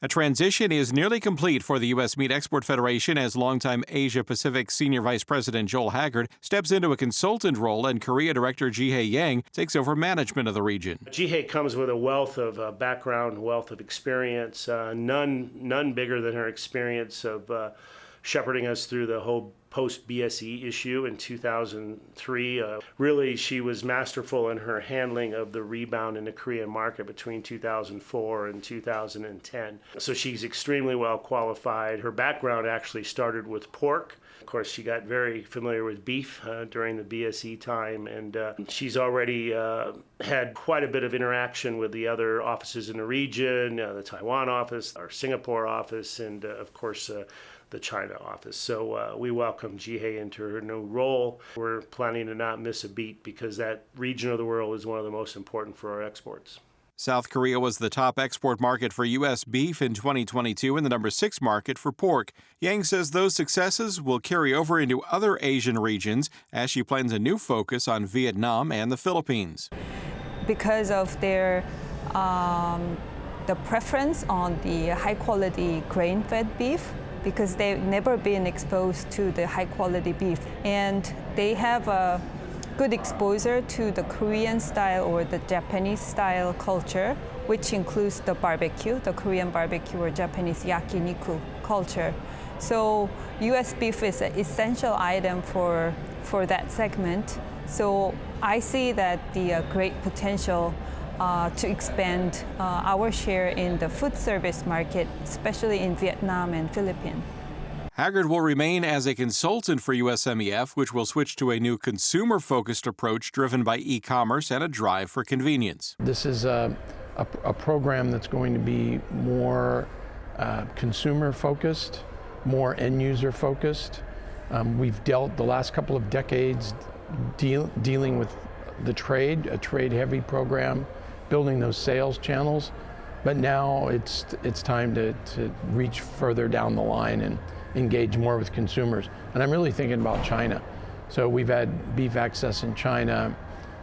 A transition is nearly complete for the U.S. Meat Export Federation as longtime Asia-Pacific Senior Vice President Joel Haggard steps into a consultant role and Korea Director Jihae Yang takes over management of the region. Jihae comes with a wealth of background, wealth of experience, none bigger than her experience of shepherding us through the whole post-BSE issue in 2003. Really, she was masterful in her handling of the rebound in the Korean market between 2004 and 2010. So she's extremely well qualified. Her background actually started with pork. Of course, she got very familiar with beef during the BSE time, and she's already had quite a bit of interaction with the other offices in the region, the Taiwan office, our Singapore office, and of course, the China office. So we welcome Jihae into her new role. We're planning to not miss a beat because that region of the world is one of the most important for our exports. South Korea was the top export market for U.S. beef in 2022 and the number 6 market for pork. Yang says those successes will carry over into other Asian regions as she plans a new focus on Vietnam and the Philippines. Because of their the preference on the high-quality grain-fed beef, because they've never been exposed to the high-quality beef. And they have a good exposure to the Korean style or the Japanese style culture, which includes the barbecue, the Korean barbecue or Japanese yakiniku culture. So U.S. beef is an essential item for that segment. So I see that the great potential to expand our share in the food service market, especially in Vietnam and Philippines. Haggard will remain as a consultant for USMEF, which will switch to a new consumer-focused approach driven by e-commerce and a drive for convenience. This is a program that's going to be more consumer-focused, more end-user-focused. We've dealt the last couple of decades dealing with the trade, a trade-heavy program, building those sales channels, but now it's time to reach further down the line and engage more with consumers. And I'm really thinking about China. So we've had beef access in China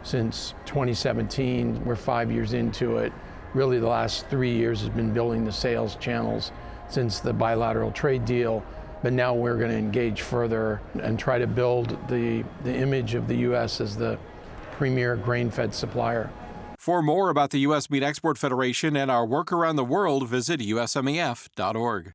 since 2017. We're 5 years into it. Really the last 3 years has been building the sales channels since the bilateral trade deal. But now we're going to engage further and try to build the image of the U.S. as the premier grain-fed supplier. For more about the U.S. Meat Export Federation and our work around the world, visit usmef.org.